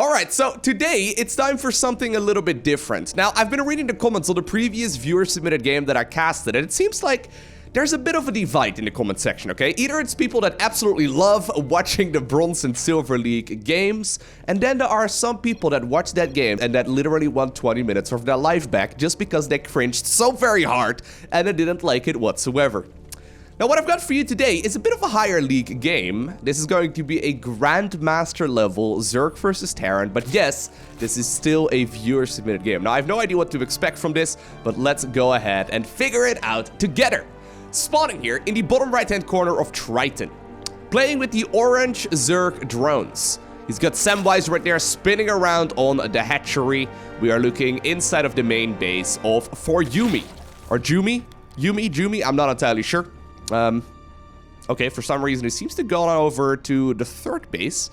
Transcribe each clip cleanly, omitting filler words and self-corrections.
Alright, so today it's time for something a little bit different. Now, I've been reading the comments on the previous viewer-submitted game that I casted, and it seems like there's a bit of a divide in the comment section, okay? Either it's people that absolutely love watching the Bronze and Silver League games, and then there are some people that watch that game and that literally want 20 minutes of their life back just because they cringed so very hard and they didn't like it whatsoever. Now, what I've got for you today is a bit of a higher league game. This is going to be a Grandmaster level Zerg versus Terran, but yes, this is still a viewer-submitted game. Now, I have no idea what to expect from this, but let's go ahead and figure it out together. Spawning here in the bottom right-hand corner of Triton. Playing with the orange Zerg drones. He's got Samwise right there spinning around on the hatchery. We are looking inside of the main base of for Yumi. Or Jumi? Jumi? I'm not entirely sure. Okay, for some reason, it seems to go on over to the third base,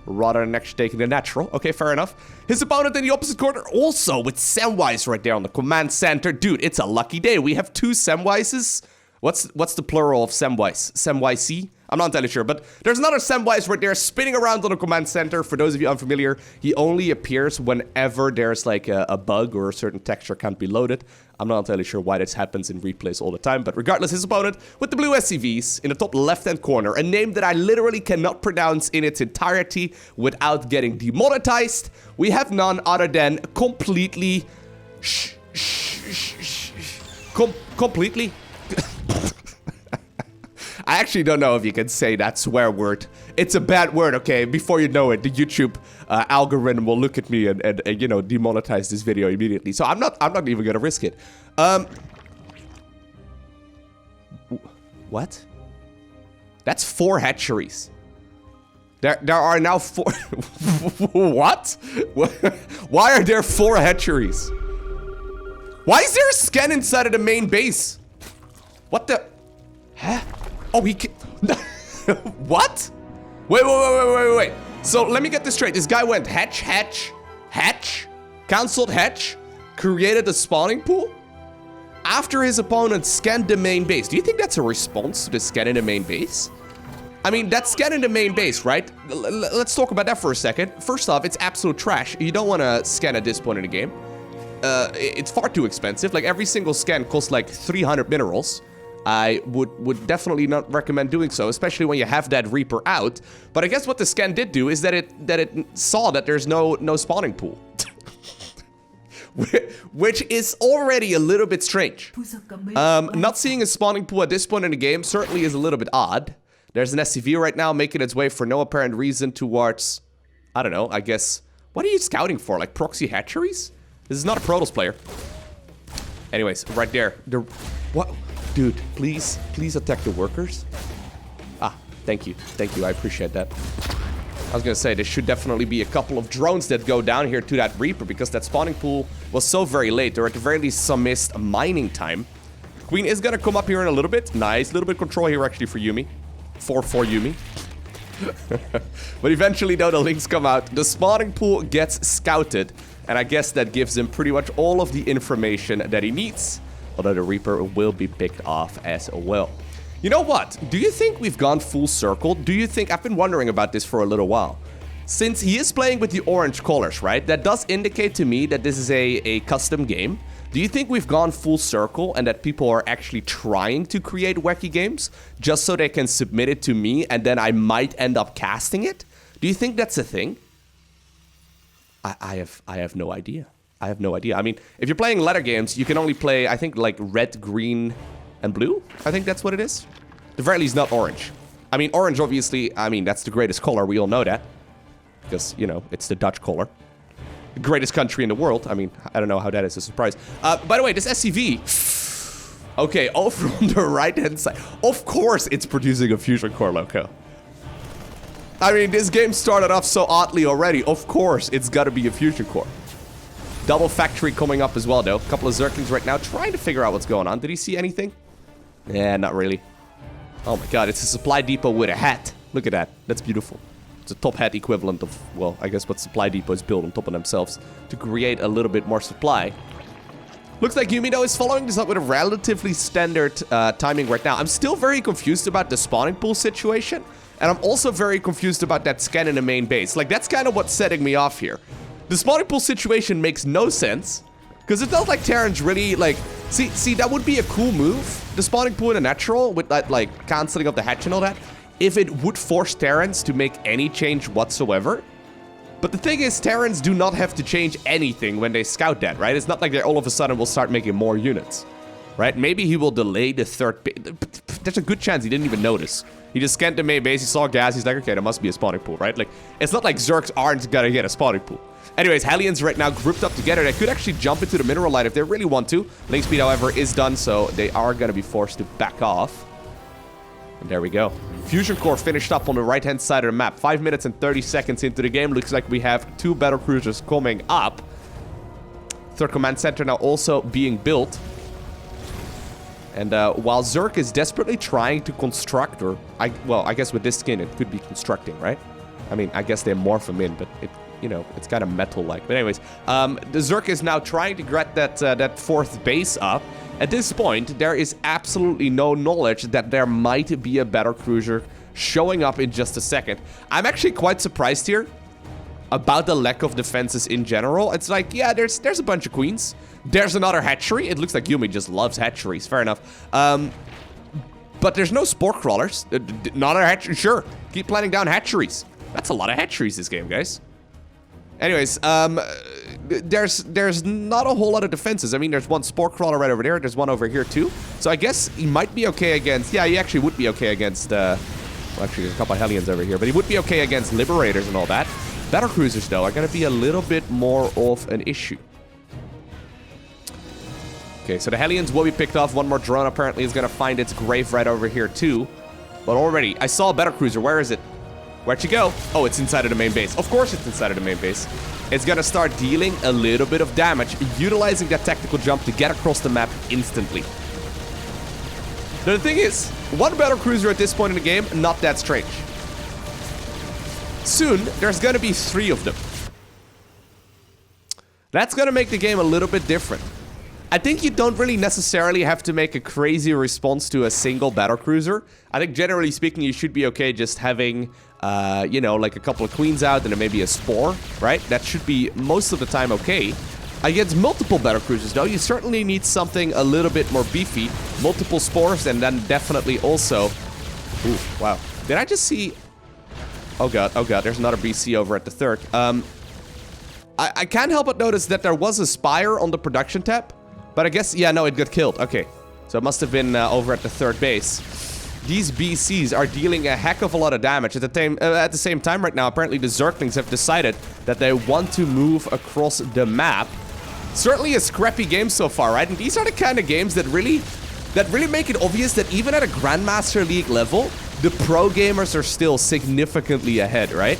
rather than actually taking the natural. Okay, fair enough. His opponent in the opposite corner, also with Samwise right there on the command center. Dude, it's a lucky day. We have two Samwises. What's the plural of Samwise? Samwise? I'm not entirely sure, but there's another Samwise right there spinning around on the command center. For those of you unfamiliar, he only appears whenever there's like a bug or a certain texture can't be loaded. I'm not entirely sure why this happens in replays all the time, but regardless, his opponent with the blue SCVs in the top left-hand corner, a name that I literally cannot pronounce in its entirety without getting demonetized. We have none other than completely... completely... I actually don't know if you can say that swear word. It's a bad word, okay? Before you know it, the YouTube algorithm will look at me and you know, demonetize this video immediately. So I'm not even gonna risk it. What? That's 4 hatcheries. There are now 4. What? Why are there 4 hatcheries? Why is there a scan inside of the main base? What the? Huh? Oh, he can... What? Wait. So, let me get this straight. This guy went hatch, cancelled hatch, created a spawning pool. After his opponent scanned the main base. Do you think that's a response to the scan in the main base? I mean, that's scan in the main base, right? Let's talk about that for a second. First off, it's absolute trash. You don't want to scan at this point in the game. It's far too expensive. Like, every single scan costs like 300 minerals. I would definitely not recommend doing so, especially when you have that Reaper out. But I guess what the scan did do is that it saw that there's no spawning pool. Which is already a little bit strange. Not seeing a spawning pool at this point in the game certainly is a little bit odd. There's an SCV right now making its way for no apparent reason towards, I don't know, I guess. What are you scouting for? Like proxy hatcheries? This is not a Protoss player. Anyways, right there. What? Dude, please attack the workers. Ah, thank you, I appreciate that. I was gonna say, there should definitely be a couple of drones that go down here to that Reaper, because that spawning pool was so very late, or at the very least some missed mining time. Queen is gonna come up here in a little bit. Nice, little bit of control here actually for Yumi. For Yumi. But eventually though, the links come out, the spawning pool gets scouted, and I guess that gives him pretty much all of the information that he needs. Although the Reaper will be picked off as well. You know what? Do you think we've gone full circle? Do you think... I've been wondering about this for a little while. Since he is playing with the orange colors, right? That does indicate to me that this is a custom game. Do you think we've gone full circle and that people are actually trying to create wacky games just so they can submit it to me and then I might end up casting it? Do you think that's a thing? I have no idea. I have no idea. I mean, if you're playing ladder games, you can only play, I think, like red, green, and blue. I think that's what it is. The very least, not orange. I mean, orange, obviously, I mean, that's the greatest color. We all know that. Because, you know, it's the Dutch color. The greatest country in the world. I mean, I don't know how that is a surprise. By the way, this SCV... Okay, over on the right-hand side. Of course it's producing a fusion core, Lowko. I mean, this game started off so oddly already. Of course it's gotta be a fusion core. Double factory coming up as well, though. A couple of Zerglings right now trying to figure out what's going on. Did he see anything? Yeah, not really. Oh my god, it's a supply depot with a hat. Look at that. That's beautiful. It's a top hat equivalent of, well, I guess what supply depots build on top of themselves to create a little bit more supply. Looks like Yumi, though, is following this up with a relatively standard timing right now. I'm still very confused about the spawning pool situation. And I'm also very confused about that scan in the main base. Like, that's kind of what's setting me off here. The spawning pool situation makes no sense. Because it felt like Terran's really, like... See, that would be a cool move. The spawning pool in a natural with that, like, canceling of the hatch and all that. If it would force Terrans to make any change whatsoever. But the thing is, Terrans do not have to change anything when they scout that, right? It's not like they all of a sudden will start making more units. Right? Maybe he will delay the third base. There's a good chance he didn't even notice. He just scanned the main base, he saw gas, he's like, okay, there must be a spawning pool, right? Like, it's not like Zergs aren't gonna get a spawning pool. Anyways, Hellions right now grouped up together. They could actually jump into the mineral line if they really want to. Link speed, however, is done, so they are gonna be forced to back off. And there we go. Fusion Core finished up on the right-hand side of the map. 5 minutes and 30 seconds into the game. Looks like we have 2 Battlecruisers coming up. Third command center now also being built. And while Zerg is desperately trying to construct, or, well, I guess with this skin, it could be constructing, right? I mean, I guess they morph them in, but it, you know, it's kind of metal-like. But anyways, the Zerg is now trying to get that fourth base up. At this point, there is absolutely no knowledge that there might be a Battlecruiser showing up in just a second. I'm actually quite surprised here about the lack of defenses in general. It's like, yeah, there's a bunch of queens. There's another hatchery. It looks like Yumi just loves hatcheries. Fair enough. But there's no spore crawlers. Not a hatchery. Sure, keep planting down hatcheries. That's a lot of hatcheries this game, guys. Anyways, there's not a whole lot of defenses. I mean, there's one spore crawler right over there. There's one over here, too. So I guess he might be okay against... Yeah, he actually would be okay against... well, actually, there's a couple of Hellions over here. But he would be okay against Liberators and all that. Battlecruisers, though, are going to be a little bit more of an issue. Okay, so the Hellions will be picked off. One more drone apparently is going to find its grave right over here, too. But already, I saw a Battlecruiser. Where is it? Where'd you go? Oh, it's inside of the main base. Of course it's inside of the main base. It's going to start dealing a little bit of damage, utilizing that tactical jump to get across the map instantly. Now, the thing is, one Battlecruiser at this point in the game, not that strange. Soon, there's going to be 3 of them. That's going to make the game a little bit different. I think you don't really necessarily have to make a crazy response to a single Battlecruiser. I think generally speaking, you should be okay just having, you know, like a couple of queens out and then maybe a spore, right? That should be most of the time okay. Against multiple Battlecruisers, though, you certainly need something a little bit more beefy. Multiple spores and then definitely also... Ooh, wow. Did I just see... Oh god, there's another BC over at the third. I can't help but notice that there was a Spire on the production tab. But I guess, yeah, no, it got killed. Okay, so it must have been over at the third base. These BCs are dealing a heck of a lot of damage. At the same time right now, apparently the Zerglings have decided that they want to move across the map. Certainly a scrappy game so far, right? And these are the kind of games that really make it obvious that even at a Grandmaster League level, the pro gamers are still significantly ahead, right?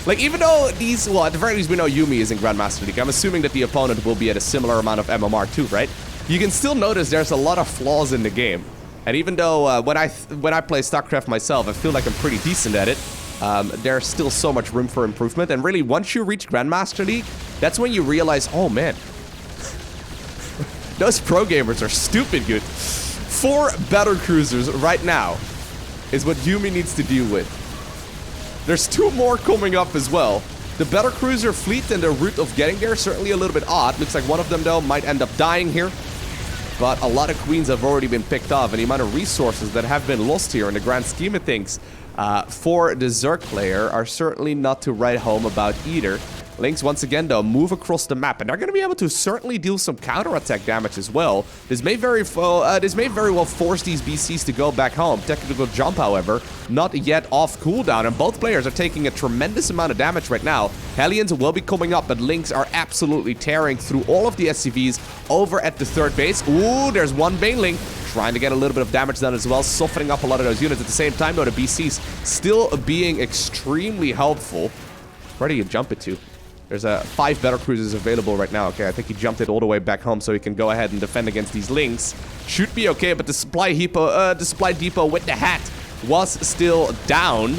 Like, even though these... Well, at the very least, we know Yumi is in Grandmaster League. I'm assuming that the opponent will be at a similar amount of MMR too, right? You can still notice there's a lot of flaws in the game. And even though when I play StarCraft myself, I feel like I'm pretty decent at it, there's still so much room for improvement. And really, once you reach Grandmaster League, that's when you realize, oh man, those pro gamers are stupid good. 4 Battlecruisers right now is what Yumi needs to deal with. There's 2 more coming up as well. The Battlecruiser fleet and the route of getting there, certainly a little bit odd. Looks like one of them, though, might end up dying here. But a lot of queens have already been picked off, and the amount of resources that have been lost here in the grand scheme of things for the Zerg player are certainly not to write home about either. Lynx, once again, though, move across the map, and they're going to be able to certainly deal some counterattack damage as well. This may very well force these BCs to go back home. Technical jump, however, not yet off cooldown, and both players are taking a tremendous amount of damage right now. Hellions will be coming up, but Lynx are absolutely tearing through all of the SCVs over at the third base. Ooh, there's one Baneling trying to get a little bit of damage done as well, softening up a lot of those units. At the same time, though, the BCs still being extremely helpful. Where do you jump it to? There's 5 Battlecruisers available right now. Okay, I think he jumped it all the way back home so he can go ahead and defend against these Lynx. Should be okay, but the supply depot with the hat was still down.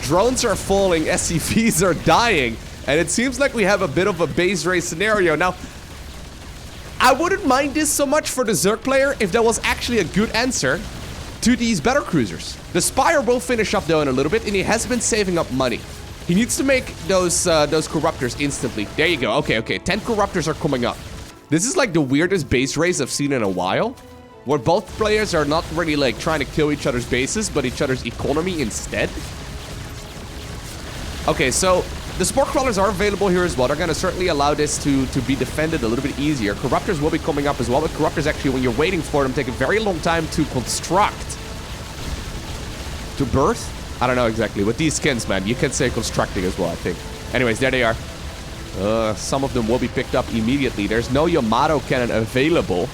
Drones are falling, SCVs are dying, and it seems like we have a bit of a base race scenario. Now, I wouldn't mind this so much for the Zerg player if there was actually a good answer to these Battlecruisers. The Spire will finish up though in a little bit, and he has been saving up money. He needs to make those Corruptors instantly. There you go. Okay, okay. 10 Corruptors are coming up. This is like the weirdest base race I've seen in a while, where both players are not really like trying to kill each other's bases, but each other's economy instead. Okay, so the Spore Crawlers are available here as well. They're going to certainly allow this to be defended a little bit easier. Corruptors will be coming up as well, but Corruptors actually, when you're waiting for them, take a very long time to construct. To birth? I don't know exactly. With these skins, man, you can say constructing as well, I think. Anyways, there they are. Some of them will be picked up immediately. There's no Yamato cannon available.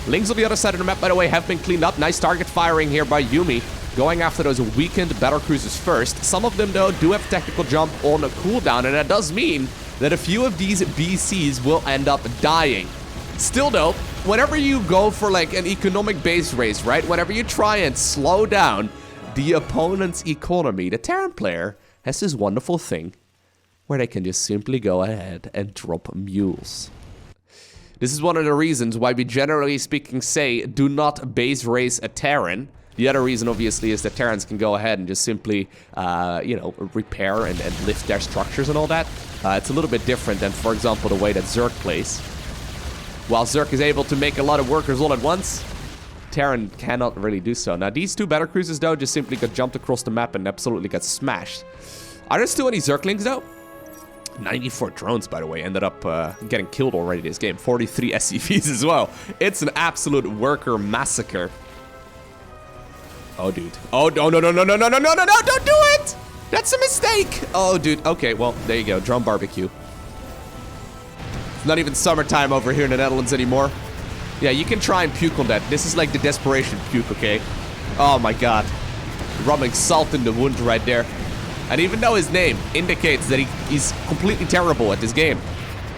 Links on the other side of the map, by the way, have been cleaned up. Nice target firing here by Yuumi, going after those weakened Battlecruisers first. Some of them, though, do have tactical jump on a cooldown, and that does mean that a few of these BCs will end up dying. Still, though, whenever you go for, like, an economic base race, right? Whenever you try and slow down the opponent's economy, the Terran player has this wonderful thing where they can just simply go ahead and drop mules. This is one of the reasons why we generally speaking say do not base race a Terran. The other reason, obviously, is that Terrans can go ahead and just simply, you know, repair and lift their structures and all that. It's a little bit different than, for example, the way that Zerg plays. While Zerg is able to make a lot of workers all at once, Terran cannot really do so. Now, these two Battlecruisers, though, just simply got jumped across the map and absolutely got smashed. Are there still any Zerglings, though? 94 drones, by the way, ended up getting killed already this game. 43 SCVs as well. It's an absolute worker massacre. Oh, dude. Oh, no, no, no, no, no, no, no, no, no, no, don't do it! That's a mistake! Oh, dude. Okay, well, there you go. Drone barbecue. It's not even summertime over here in the Netherlands anymore. Yeah, you can try and puke on that. This is like the desperation puke, okay? Oh, my God. Rubbing salt in the wound right there. And even though his name indicates that he's completely terrible at this game,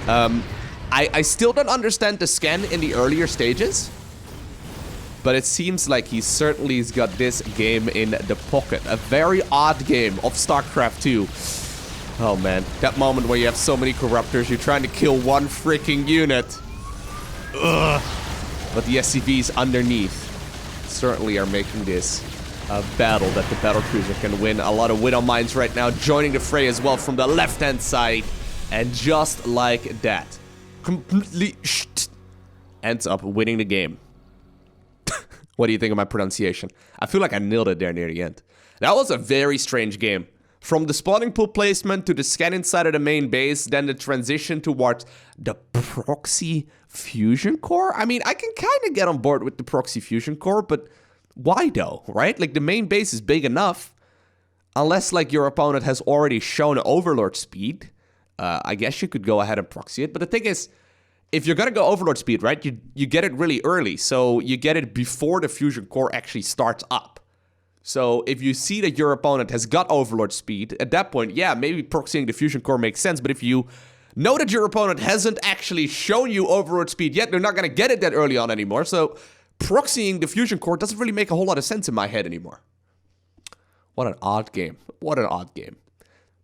I still don't understand the scan in the earlier stages. But it seems like he certainly has got this game in the pocket. A very odd game of StarCraft 2. Oh, man. That moment where you have so many Corruptors, you're trying to kill one freaking unit. Ugh. But the SCVs underneath certainly are making this a battle that the Battlecruiser can win. A lot of Widow Mines right now joining the fray as well from the left-hand side. And just like that, completely ends up winning the game. What do you think of my pronunciation? I feel like I nailed it there near the end. That was a very strange game. From the spawning pool placement to the scan inside of the main base, then the transition towards the proxy fusion core. I mean, I can kind of get on board with the proxy fusion core, but why though, right? Like, the main base is big enough. Unless, like, your opponent has already shown Overlord speed. I guess you could go ahead and proxy it. But the thing is, if you're gonna go Overlord speed, right, you get it really early. So you get it before the fusion core actually starts up. So if you see that your opponent has got Overlord speed, at that point, yeah, maybe proxying the fusion core makes sense. But if you know that your opponent hasn't actually shown you Overlord speed yet, they're not gonna get it that early on anymore. So proxying the fusion core doesn't really make a whole lot of sense in my head anymore. What an odd game. What an odd game.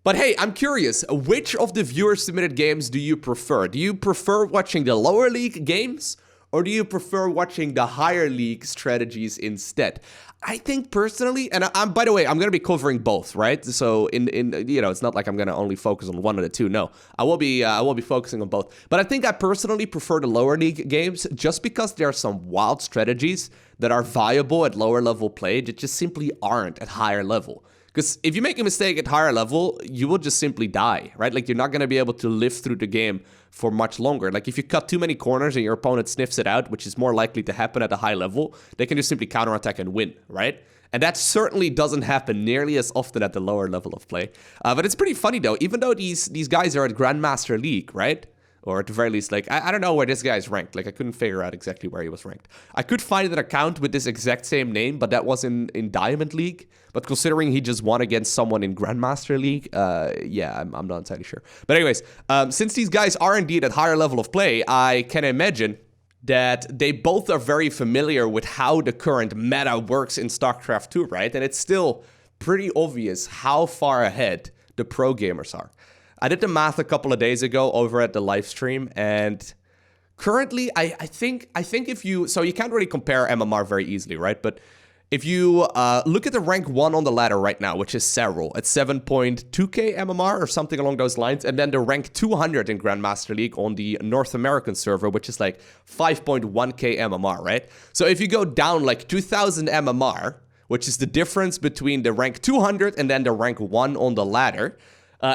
But hey, I'm curious, which of the viewer-submitted games do you prefer? Do you prefer watching the lower league games, or do you prefer watching the higher league strategies instead? I think personally, and I'm by the way, I'm gonna be covering both, right? So in you know, it's not like I'm gonna only focus on one of the two. No, I will be focusing on both. But I think I personally prefer the lower league games just because there are some wild strategies that are viable at lower level play that just simply aren't at higher level. Because if you make a mistake at higher level, you will just simply die, right? Like, you're not going to be able to live through the game for much longer. Like, if you cut too many corners and your opponent sniffs it out, which is more likely to happen at a high level, they can just simply counterattack and win, right? And that certainly doesn't happen nearly as often at the lower level of play. But it's pretty funny, though. Even though these guys are at Grandmaster League, right? Or at the very least, like, I don't know where this guy is ranked. Like, I couldn't figure out exactly where he was ranked. I could find an account with this exact same name, but that was in Diamond League. But considering he just won against someone in Grandmaster League, yeah, I'm not entirely sure. But anyways, since these guys are indeed at higher level of play, I can imagine that they both are very familiar with how the current meta works in StarCraft 2, right? And it's still pretty obvious how far ahead the pro gamers are. I did the math a couple of days ago over at the live stream, and currently, I think if you... So you can't really compare MMR very easily, right? But If you look at the rank 1 on the ladder right now, which is Serral, at 7.2k MMR or something along those lines, and then the rank 200 in Grandmaster League on the North American server, which is like 5.1k MMR, right? So if you go down like 2000 MMR, which is the difference between the rank 200 and then the rank 1 on the ladder,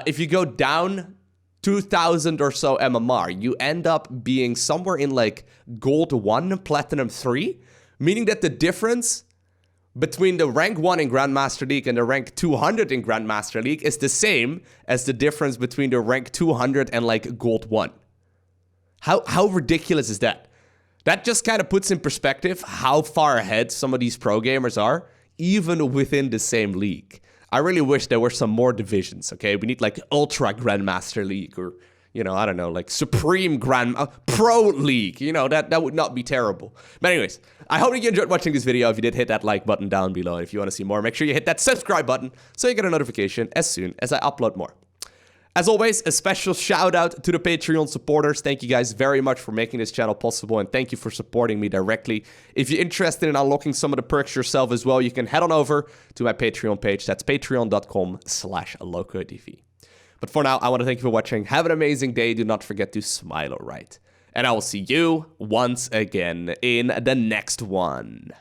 if you go down 2000 or so MMR, you end up being somewhere in like Gold 1, Platinum 3, meaning that the difference between the rank 1 in Grandmaster League and the rank 200 in Grandmaster League is the same as the difference between the rank 200 and like Gold 1. How ridiculous is that? That just kind of puts in perspective how far ahead some of these pro gamers are, even within the same league. I really wish there were some more divisions, okay? We need like Ultra Grandmaster League or, you know, I don't know, like Supreme Pro League. You know, that would not be terrible. But anyways, I hope you enjoyed watching this video. If you did, hit that like button down below. If you want to see more, make sure you hit that subscribe button so you get a notification as soon as I upload more. As always, a special shout out to the Patreon supporters. Thank you guys very much for making this channel possible, and thank you for supporting me directly. If you're interested in unlocking some of the perks yourself as well, you can head on over to my Patreon page. That's patreon.com/LowkoTV. But for now, I want to thank you for watching. Have an amazing day. Do not forget to smile alright. And I will see you once again in the next one.